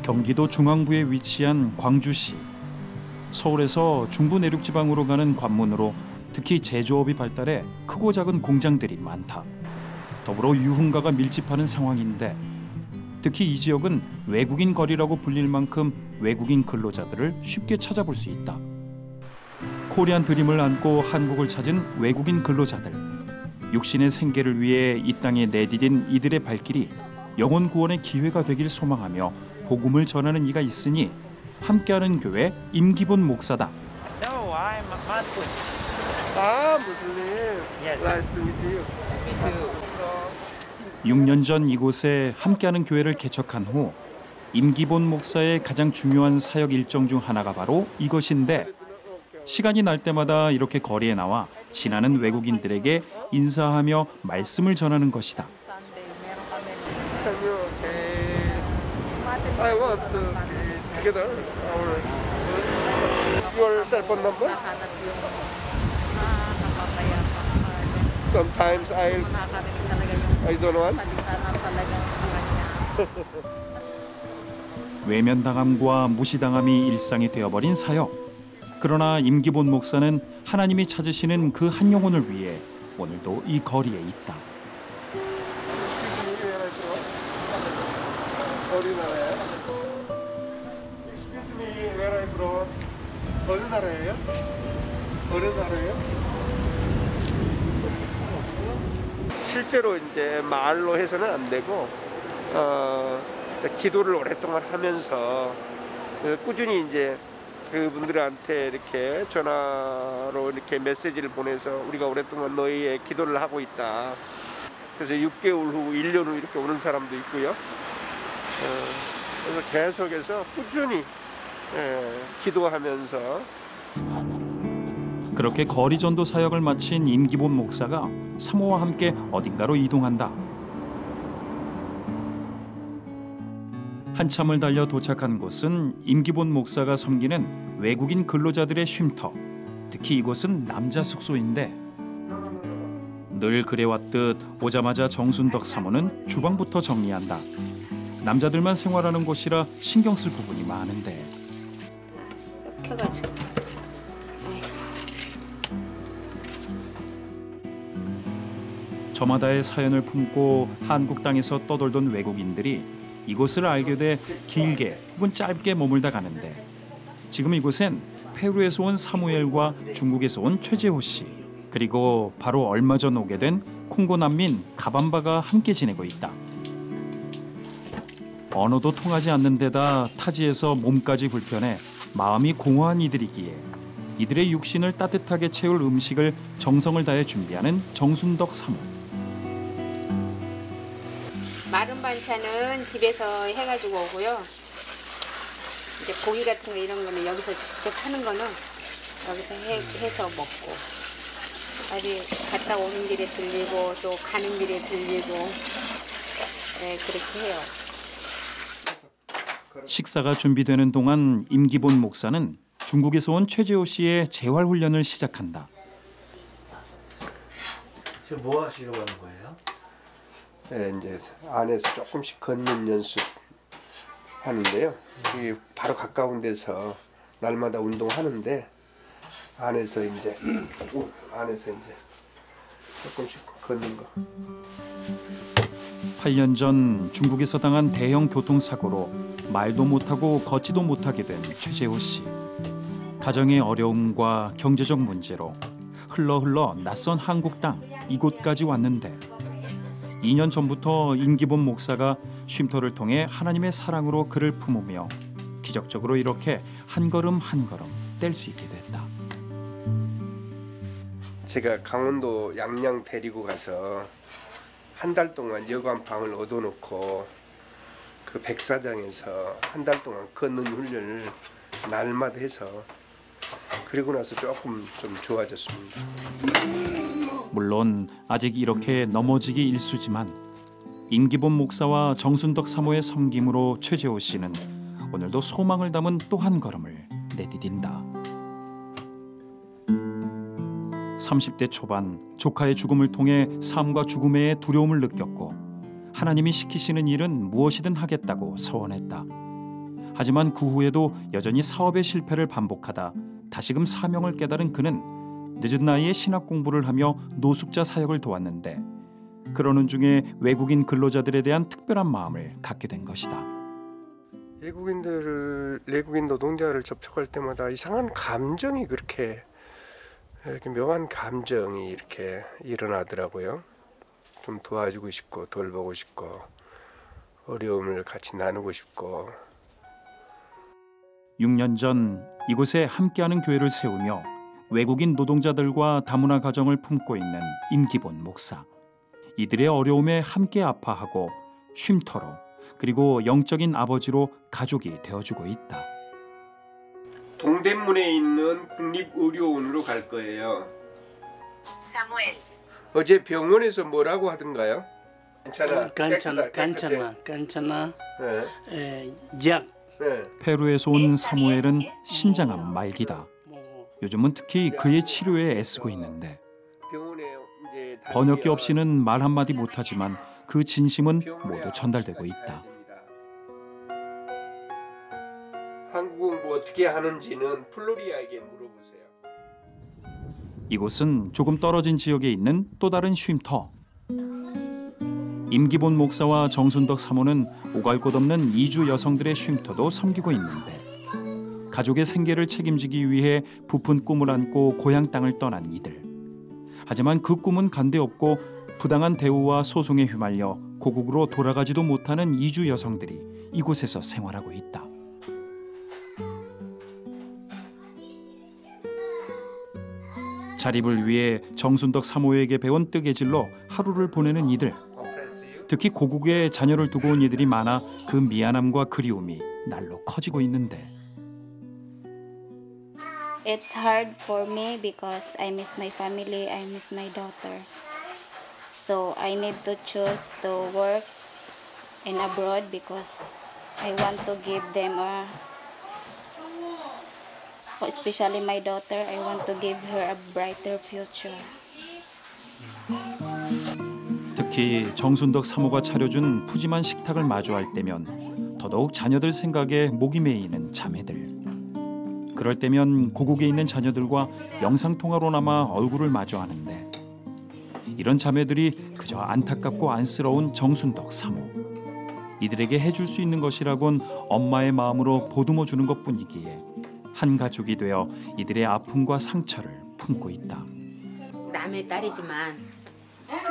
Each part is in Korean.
경기도 중앙부에 위치한 광주시. 서울에서 중부 내륙지방으로 가는 관문으로 특히 제조업이 발달해 크고 작은 공장들이 많다. 더불어 유흥가가 밀집하는 상황인데 특히 이 지역은 외국인 거리라고 불릴 만큼 외국인 근로자들을 쉽게 찾아볼 수 있다. 코리안 드림을 안고 한국을 찾은 외국인 근로자들. 육신의 생계를 위해 이 땅에 내디딘 이들의 발길이 영혼 구원의 기회가 되길 소망하며 복음을 전하는 이가 있으니 함께하는 교회 임기본 목사다. No, I'm a Muslim. Muslim. Yes. Nice to meet you. Me too. 6년 전 이곳에 함께하는 교회를 개척한 후 임기본 목사의 가장 중요한 사역 일정 중 하나가 바로 이것인데 시간이 날 때마다 이렇게 거리에 나와 지나는 외국인들에게 인사하며 말씀을 전하는 것이다. I want to together your cell phone number. Sometimes I don't want. 외면당함과 무시당함이 일상이 되어버린 사역. 그러나 임기본 목사는 하나님이 찾으시는 그 한 영혼을 위해 오늘도 이 거리에 있다. 어디 나라예요? Excuse me, where I from? 어느 나라예요? 어느 나라예요? 실제로 이제 말로 해서는 안 되고 기도를 오랫동안 하면서 꾸준히 이제 그분들한테 이렇게 전화로 이렇게 메시지를 보내서 우리가 오랫동안 너희의 기도를 하고 있다. 그래서 6개월 후, 1년 후 이렇게 오는 사람도 있고요. 그래서 계속해서 꾸준히 기도하면서 그렇게 거리 전도 사역을 마친 임기본 목사가 사모와 함께 어딘가로 이동한다. 한참을 달려 도착한 곳은 임기본 목사가 섬기는 외국인 근로자들의 쉼터. 특히 이곳은 남자 숙소인데 늘 그래왔듯 오자마자 정순덕 사모는 주방부터 정리한다. 남자들만 생활하는 곳이라 신경 쓸 부분이 많은데 섞여가지고 저마다의 사연을 품고 한국 땅에서 떠돌던 외국인들이 이곳을 알게 돼 길게 혹은 짧게 머물다 가는데 지금 이곳엔 페루에서 온 사무엘과 중국에서 온 최재호 씨 그리고 바로 얼마 전 오게 된 콩고 난민 가밤바가 함께 지내고 있다. 언어도 통하지 않는 데다 타지에서 몸까지 불편해 마음이 공허한 이들이기에 이들의 육신을 따뜻하게 채울 음식을 정성을 다해 준비하는 정순덕 사모. 마른 반찬은 집에서 해가지고 오고요. 이제 고기 같은 거 이런 거는 여기서 직접 하는 거는 여기서 해서 먹고 어디 갔다 오는 길에 들리고 또 가는 길에 들리고 네, 그렇게 해요. 식사가 준비되는 동안 임기본 목사는 중국에서 온 최재호 씨의 재활훈련을 시작한다. 지금 뭐 하시려고 하는 거예요? 네, 이제 안에서 조금씩 걷는 연습 하는데요. 이게 바로 가까운 데서 날마다 운동하는데 안에서 이제 조금씩 걷는 거. 8년 전 중국에서 당한 대형 교통사고로 말도 못하고 걷지도 못하게 된 최재호 씨. 가정의 어려움과 경제적 문제로 흘러 낯선 한국 땅 이곳까지 왔는데 2년 전부터 임기본 목사가 쉼터를 통해 하나님의 사랑으로 그를 품으며 기적적으로 이렇게 한 걸음 한 걸음 뗄 수 있게 됐다. 제가 강원도 양양 데리고 가서 한 달 동안 여관 방을 얻어놓고 그 백사장에서 한 달 동안 걷는 훈련을 날마다 해서 그리고 나서 조금 좀 좋아졌습니다. 물론 아직 이렇게 넘어지기 일쑤지만 임기본 목사와 정순덕 사모의 섬김으로 최재호 씨는 오늘도 소망을 담은 또 한 걸음을 내디딘다. 30대 초반 조카의 죽음을 통해 삶과 죽음의 두려움을 느꼈고 하나님이 시키시는 일은 무엇이든 하겠다고 서원했다. 하지만 그 후에도 여전히 사업의 실패를 반복하다 다시금 사명을 깨달은 그는 늦은 나이에 신학 공부를 하며 노숙자 사역을 도왔는데 그러는 중에 외국인 근로자들에 대한 특별한 마음을 갖게 된 것이다. 외국인 노동자를 접촉할 때마다 이상한 감정이 그렇게 이렇게 묘한 감정이 이렇게 일어나더라고요. 좀 도와주고 싶고 돌보고 싶고 어려움을 같이 나누고 싶고. 6년 전 이곳에 함께하는 교회를 세우며 외국인 노동자들과 다문화 가정을 품고 있는 임기본 목사. 이들의 어려움에 함께 아파하고 쉼터로 그리고 영적인 아버지로 가족이 되어주고 있다. 동대문에 있는 국립의료원으로 갈 거예요. 사무엘. 어제 병원에서 뭐라고 하던가요? 괜찮아. 괜찮아. 네. 약. 네. 페루에서 온 사무엘은 신장암 말기다. 요즘은 특히 그의 치료에 애쓰고 있는데 병원에 이제 번역기 없이는 말 한마디 못하지만 그 진심은 모두 전달되고 있다. 한국 공부 어떻게 하는지는 플로리아에게 물어보세요. 이곳은 조금 떨어진 지역에 있는 또 다른 쉼터. 임기본 목사와 정순덕 사모는 오갈 곳 없는 이주 여성들의 쉼터도 섬기고 있는데 가족의 생계를 책임지기 위해 부푼 꿈을 안고 고향 땅을 떠난 이들. 하지만 그 꿈은 간데 없고 부당한 대우와 소송에 휘말려 고국으로 돌아가지도 못하는 이주 여성들이 이곳에서 생활하고 있다. 자립을 위해 정순덕 사모에게 배운 뜨개질로 하루를 보내는 이들. 특히 고국에 자녀를 두고 온 이들이 많아 그 미안함과 그리움이 날로 커지고 있는데 It's hard for me because I miss my family, I miss my daughter. So I need to choose to work in abroad because I want to give them especially my daughter, I want to give her a brighter future. 특히 정순덕 사모가 차려준 푸짐한 식탁을 마주할 때면 더더욱 자녀들 생각에 목이 메이는 자매들. 그럴 때면 고국에 있는 자녀들과 영상통화로나마 얼굴을 마주하는데 이런 자매들이 그저 안타깝고 안쓰러운 정순덕 사모. 이들에게 해줄 수 있는 것이라곤 엄마의 마음으로 보듬어주는 것뿐이기에 한 가족이 되어 이들의 아픔과 상처를 품고 있다. 남의 딸이지만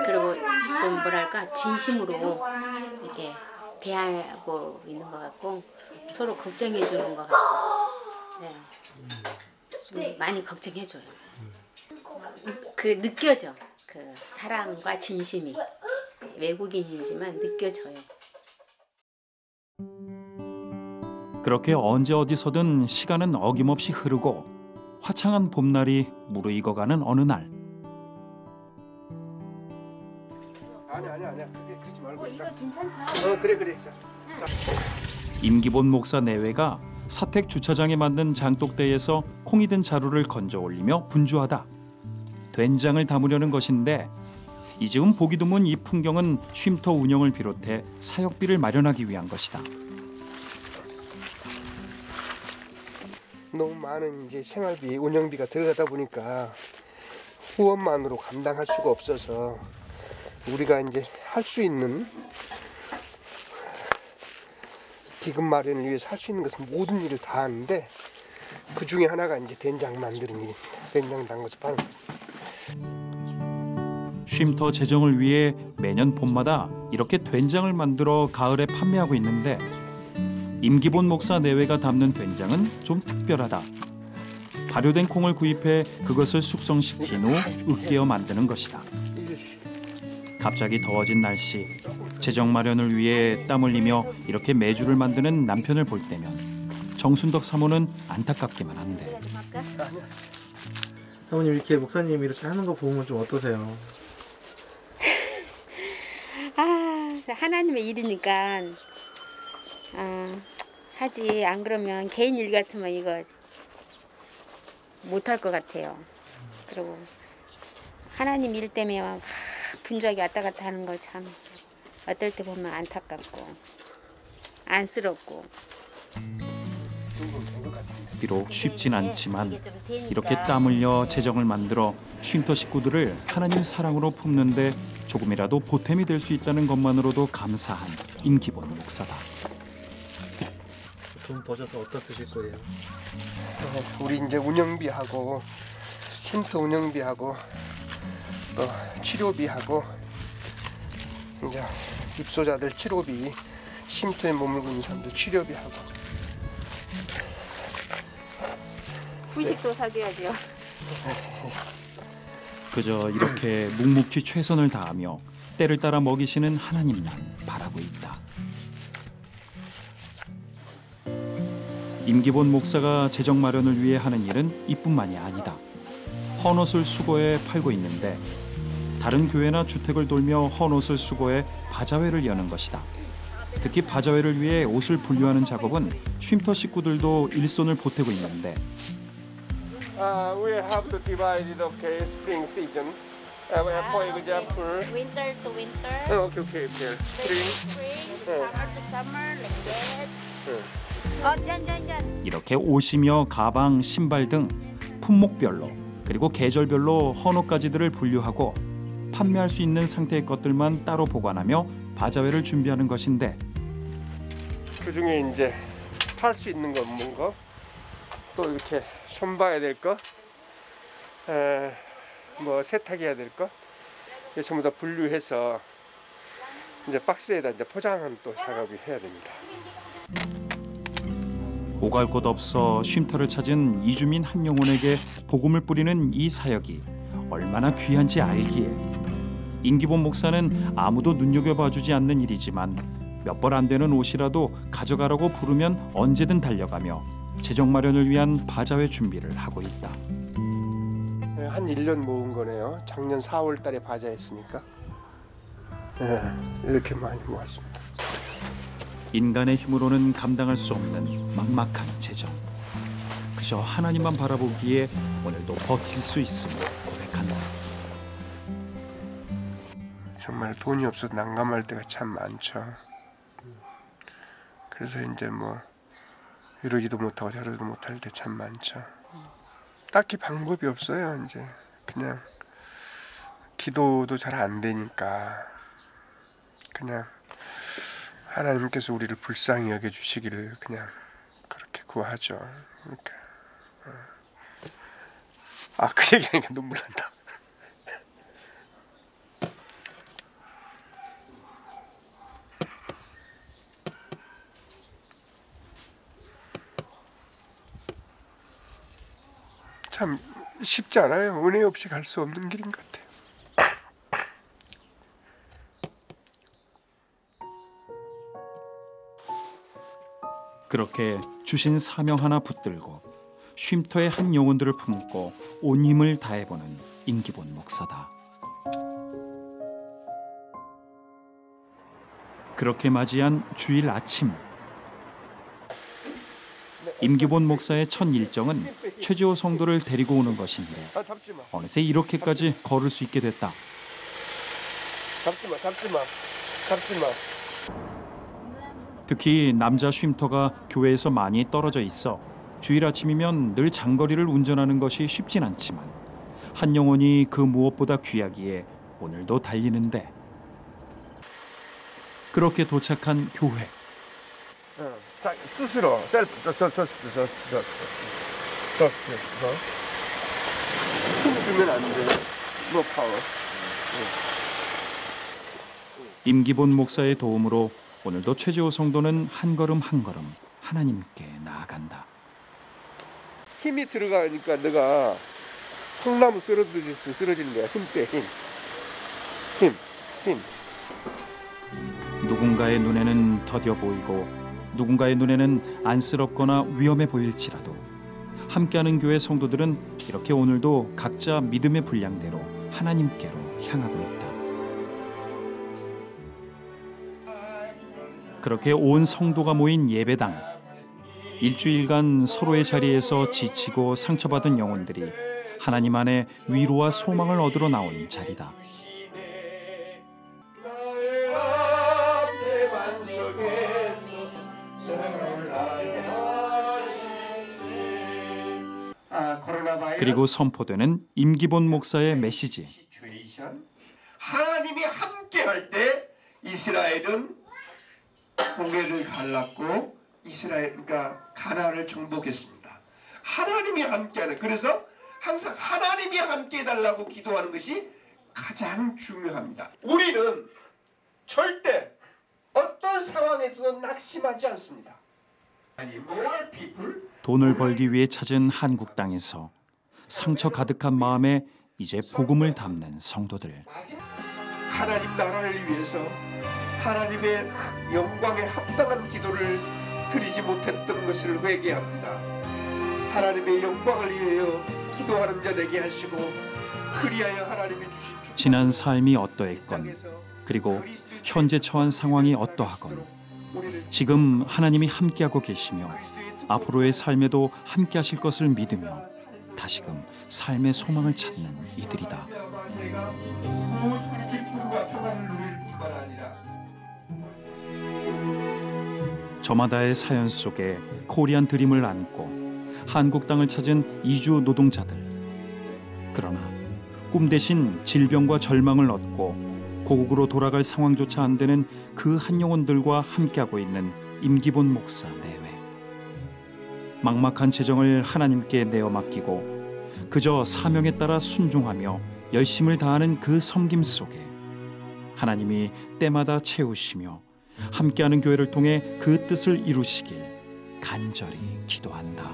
그리고 좀 뭐랄까 진심으로 이렇게 대하고 있는 것 같고 서로 걱정해 주는 것 같고 네. 좀 많이 걱정해 줘요. 그 느껴져. 그 사랑과 진심이 외국인이지만 느껴져요. 그렇게 언제 어디서든 시간은 어김없이 흐르고 화창한 봄날이 무르익어가는 어느 날 아니야 그러지 말고 이거 괜찮다. 그래 자. 임기본 목사 내외가 사택 주차장에 만든 장독대에서 콩이 든 자루를 건져 올리며 분주하다. 된장을 담으려는 것인데 이 즈음 보기 드문 이 풍경은 쉼터 운영을 비롯해 사역비를 마련하기 위한 것이다. 너무 많은 이제 생활비, 운영비가 들어가다 보니까 후원만으로 감당할 수가 없어서 우리가 이제 할 수 있는 기금 마련을 위해서 할 수 있는 것은 모든 일을 다 하는데 그 중에 하나가 이제 된장 만드는 일입니다. 된장 담궈서 파는 거. 쉼터 재정을 위해 매년 봄마다 이렇게 된장을 만들어 가을에 판매하고 있는데 임기본 목사 내외가 담는 된장은 좀 특별하다. 발효된 콩을 구입해 그것을 숙성시킨 후 으깨어 만드는 것이다. 갑자기 더워진 날씨, 재정 마련을 위해 땀 흘리며 이렇게 메주를 만드는 남편을 볼 때면 정순덕 사모는 안타깝기만 한데. 사모님 이렇게 목사님이 이렇게 하는 거 보면 좀 어떠세요? 하나님의 일이니까 하지. 안 그러면 개인 일 같으면 이거 못할 것 같아요. 그리고 하나님 일 때문에 막 분주하게 왔다 갔다 하는 거 참 어떨 때 보면 안타깝고 안쓰럽고 비록 쉽진 않지만 이렇게 땀 흘려 재정을 만들어 쉼터 식구들을 하나님 사랑으로 품는데 조금이라도 보탬이 될 수 있다는 것만으로도 감사한 임기본 목사다. 돈 버셔서 어디다 쓰실 거예요? 우리 이제 운영비하고 쉼터 운영비하고 또 치료비하고 이제 입소자들 치료비, 쉼터에 머물고 있는 사람들 치료비하고 후식도 사줘야죠. 그저 이렇게 묵묵히 최선을 다하며 때를 따라 먹이시는 하나님만 바라고 있다. 임기본 목사가 재정 마련을 위해 하는 일은 이뿐만이 아니다. 헌옷을 수거해 팔고 있는데 다른 교회나 주택을 돌며 헌옷을 수거해 바자회를 여는 것이다. 특히 바자회를 위해 옷을 분류하는 작업은 쉼터 식구들도 일손을 보태고 있는데 We have to divide it, okay, spring season. For example, Winter to winter, okay. spring, summer to summer, like that. 짠. 이렇게 옷이며 가방, 신발 등 품목별로 그리고 계절별로 헌옷가지들을 분류하고 판매할 수 있는 상태의 것들만 따로 보관하며 바자회를 준비하는 것인데 그 중에 이제 팔 수 있는 거 없는 거, 또 이렇게 손봐야 될 거, 뭐 세탁해야 될 거, 이게 전부 다 분류해서 이제 박스에다 이제 포장하는 또 작업이 해야 됩니다. 오갈 곳 없어 쉼터를 찾은 이주민 한 영혼에게 복음을 뿌리는 이 사역이 얼마나 귀한지 알기에 임기본 목사는 아무도 눈여겨봐주지 않는 일이지만 몇 벌 안 되는 옷이라도 가져가라고 부르면 언제든 달려가며 재정 마련을 위한 바자회 준비를 하고 있다. 한 1년 모은 거네요. 작년 4월 달에 바자했으니까 이렇게 많이 모았습니다. 인간의 힘으로는 감당할 수 없는 막막한 재정. 그저 하나님만 바라보기에 오늘도 버틸 수 있음을 고백한다. 정말 돈이 없어서 난감할 때가 참 많죠. 그래서 이제 뭐 이러지도 못하고 저러지도 못할 때 참 많죠. 딱히 방법이 없어요. 이제 그냥 기도도 잘 안 되니까 그냥 하나님께서 우리를 불쌍히 여겨주시기를 그냥 그렇게 구하죠. 그러니까 그 얘기하니까 눈물 난다. 참 쉽지 않아요. 은혜 없이 갈 수 없는 길인 것 같아요. 그렇게 주신 사명 하나 붙들고 쉼터의 한 영혼들을 품고 온 힘을 다해보는 임기본 목사다. 그렇게 맞이한 주일 아침, 임기본 목사의 첫 일정은 최지호 성도를 데리고 오는 것인데 어느새 이렇게까지 걸을 수 있게 됐다. 잡지 마. 특히 남자 쉼터가 교회에서 많이 떨어져 있어 주일 아침이면 늘 장거리를 운전하는 것이 쉽진 않지만 한 영혼이 그 무엇보다 귀하기에 오늘도 달리는데 그렇게 도착한 교회. 자, 스스로 셀프 힘 주면 안 돼. 너 파워. 임기본 목사의 도움으로 오늘도 최지호 성도는 한 걸음 한 걸음 하나님께 나아간다. 힘이 들어가니까 내가 콩나무 쓰러지는 거야. 힘 빼, 힘. 누군가의 눈에는 더뎌 보이고 누군가의 눈에는 안쓰럽거나 위험해 보일지라도 함께하는 교회 성도들은 이렇게 오늘도 각자 믿음의 분량대로 하나님께로 향하고 있다. 그렇게 온 성도가 모인 예배당. 일주일간 서로의 자리에서 지치고 상처받은 영혼들이 하나님 안에 위로와 소망을 얻으러 나온 자리다. 그리고 선포되는 임기본 목사의 메시지. 하나님이 함께할 때 이스라엘은 고개를 갈랐고 그러니까 가나안을 정복했습니다. 하나님이 함께하는, 그래서 항상 하나님이 함께해달라고 기도하는 것이 가장 중요합니다. 우리는 절대 어떤 상황에서도 낙심하지 않습니다. 돈을 벌기 위해 찾은 한국 땅에서 상처 가득한 마음에 이제 복음을 담는 성도들. 하나님 나라를 위해서 하나님의 영광에 합당한 기도를 드리지 못했던 것을 회개합니다. 하나님의 영광을 위하여 기도하는 자 되게 하시고, 그리하여 하나님이 주신 지난 삶이 어떠했건, 그리고 현재 처한 상황이 어떠하건, 지금 하나님이 함께하고 계시며 앞으로의 삶에도 함께하실 것을 믿으며 다시금 삶의 소망을 찾는 이들이다. 저마다의 사연 속에 코리안 드림을 안고 한국 땅을 찾은 이주 노동자들. 그러나 꿈 대신 질병과 절망을 얻고 고국으로 돌아갈 상황조차 안 되는 그 한 영혼들과 함께하고 있는 임기본 목사 내외. 막막한 재정을 하나님께 내어 맡기고 그저 사명에 따라 순종하며 열심을 다하는 그 섬김 속에 하나님이 때마다 채우시며 함께하는 교회를 통해 그 뜻을 이루시길 간절히 기도한다.